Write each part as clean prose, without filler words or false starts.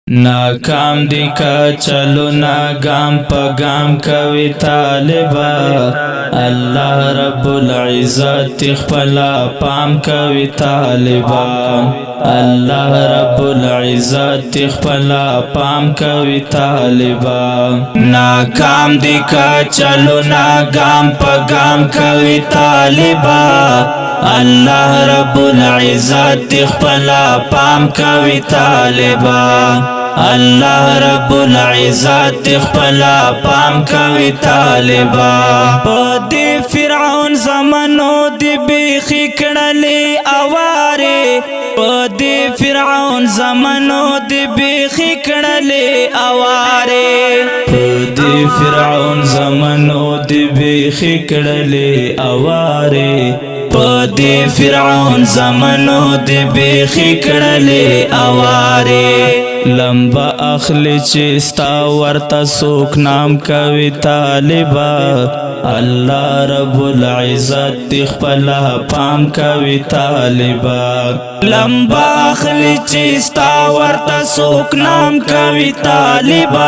नाकाम दी का चलो ना गाम प गाम कवि तालिबा अल्लाह रब्बुल इज़्ज़त खपला पाम कवि तालिबा अल्लाह रब्बुल इज़्ज़त खपला पाम कवि तालिबा नाकाम दी का चलो ना गाम प गाम कवि तालिबा अल्लाह रब्बुल इज़्ज़त खपला पाम कवि तालिबा अल्लाह रब्बुल इज़्ज़त खपला पाम कवि तालिबा पदे फिरौन ज़मानो दी बेखी कड़ले आवारे पदे फिरौन ज़मानो दी बेखी कड़ले आवारे पदे फिरौन ज़मानो दी बेखी कड़ले आवारे पदे फिरौन ज़मानो दी बेखी कड़ले आवारे लंबा अखली चिस्ता वर्ता सुख नाम कवि तालिबा अल्लाह रब्बुल इज़्ज़त खपला पाम कवि तालिबा लंबा अखली चिस्ता वर्ता सुख नाम कवि तालिबा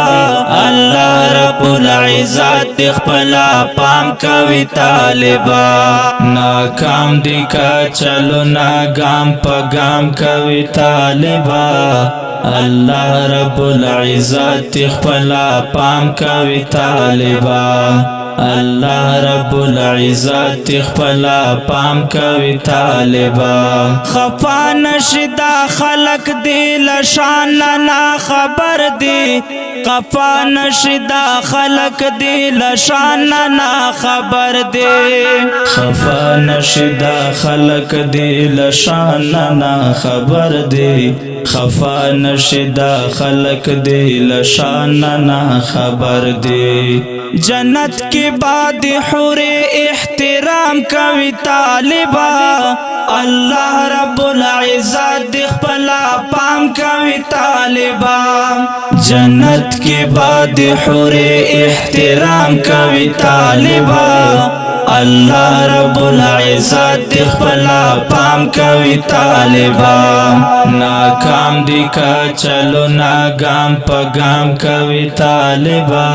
अल्लाह रब्बुल इज़्ज़त खपला पाम कवि तालिबा नाकाम दी का चलो ना गाम प गाम कवि तालिबा अल्लाह रब्बुल इज़्ज़त खपला पाम कवि तालिबा अल्लाह रब्बुल इज़्ज़त खपला पाम कवि तालिबा खफा नशिदा खलक दिल शान ना खबर दी खफा नशिदा खलक दिल शान ना खबर दे खफा नशिदा खलक दिल शान ना खबर दे खफा नशिदा खलक दिल शान ना खबर दे जन्नत के बाद हुरे एहतराम कवि तालिबा अल्लाह रब्बुल इज़्ज़त खपला पाम कवि तालिबा जन्नत के बाद हुरे एहतराम कवि तालिबा अल्लाह रब्बुल इज़्ज़त खपला पाम कवि तालिबा नाकाम दी का चलो ना गाम प गाम कवि तालिबा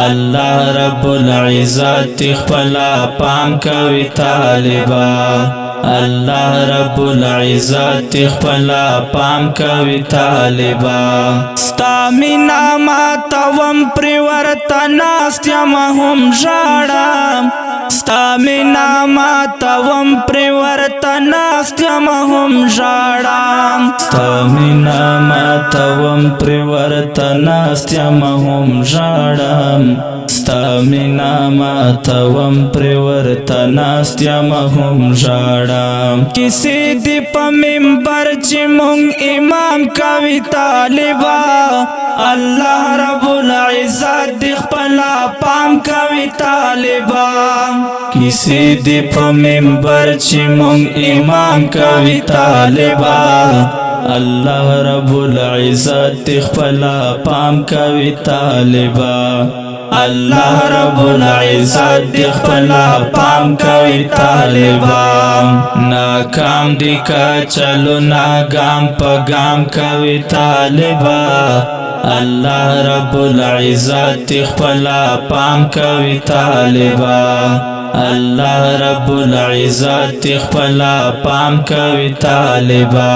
अल्लाह रब्बुल इज़्ज़त खपला पाम कवि तालिबा अल्लाह रब्बुल इज़्ज़त खपला पाम कवि तालिबा स्तामिना मातवम परिवर्तनास्त्यमहुम षाणाम स्तामिना मातवम परिवर्तनास्त्यमहुम षाणाम स्तामिना मातवम परिवर्तनास्त्यमहुम षाणाम स्तामिना मातवम परिवर्तनास्त्यमहुम षाणाम किसी दीप मिंबर चिमुंग इमाम कवि तालिबा अल्लाह रब्बुल इज़्ज़त खपला पाम कवि तालिबा किसी दीप मिंबर चिमुंग इमाम कवि तालिबा अल्लाह रब्बुल इज़्ज़त खपला पाम कवि तालिबा अल्लाह रब्बुल इज़्ज़त खपला पाम कवि तालिबा नाकाम दी का चलो ना गाम प गाम कवि तालिबा अल्लाह रब्बुल इज़्ज़त खपला पाम कवि तालिबा अल्लाह रब्बुल इज़्ज़त खपला पाम कवि तालिबा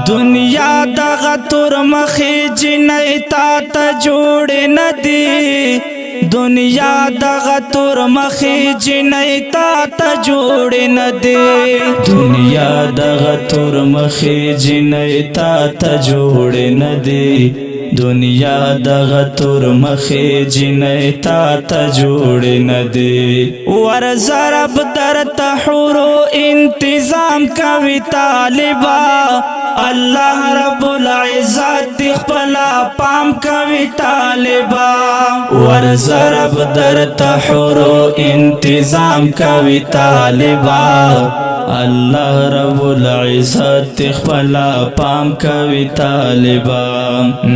दुनिया दगा तुर मखी जिनैता त जोड़े नदी दुनिया दगा तुर मखी जिनैता त जोड़े न दे दुनिया दगा तुर मखी जिनैता त जोड़े न दे दुनिया दगा तुर मखी जिनैता त जोड़े न दे वर ज़रब दर तहुरो इंतज़ाम कवि तालिबा अल्लाह रब्बुल इज़्ज़त खपला पाम कवि तालिबा वर ज़रब दर तहुरो इंतज़ाम कवि तालिबा अल्लाह रब्बुल इज़्ज़त खपला पाम कवि तालिबा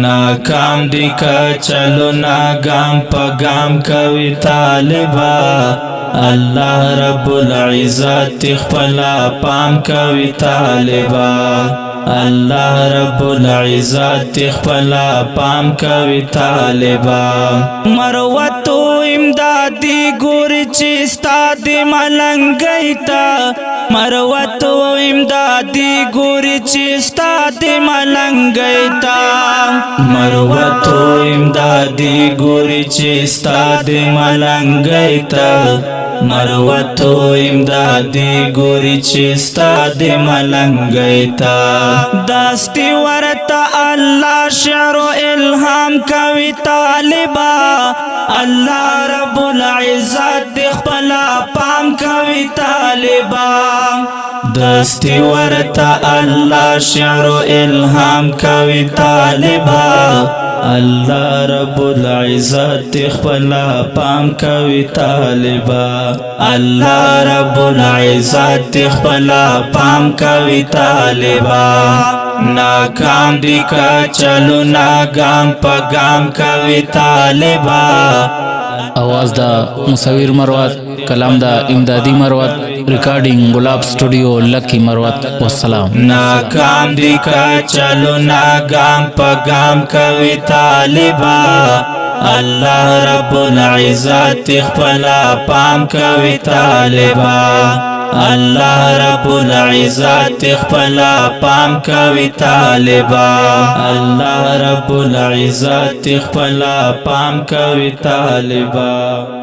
नाकाम दी का चलो ना गाम प गाम कवि तालिबा अल्लाह रब्बुल इज़्ज़त खपला पाम कवि तालिबा الله رب العزت خپلا پام کوي طالبا مروتو امدادي ګوري چې ستاد ملنګي تا مروتو امدادي ګوري چې ستاد ملنګي تا مروتو امدادي ګوري چې ستاد ملنګي تا مروتو امدادي ګوري چې ستاد ملنګي تا داستی ورتا الله شعر الهام کوي طالبا الله رب العزت خپلا پام کوي طالبا داستی ورتا الله شعر الهام کوي طالبا الله رب العزت خپلا پام کوي طالبا الله رب العزت خپلا پام کوي طالبا ناکام دی کا چلو ناگام پا گام کوي طالبا आवाज دا مصور مروت کلام دا امدادی مروت ریکارڈنگ گلاب سٹوڈیو لکی مروت والسلام ناکام دی کا چلو ناگام پا گام کوي طالبا الله رب العزت خپلا پام کوي طالبا الله رب العزت خپلا پام کوي طالبا الله رب العزت خپلا پام کوي طالبا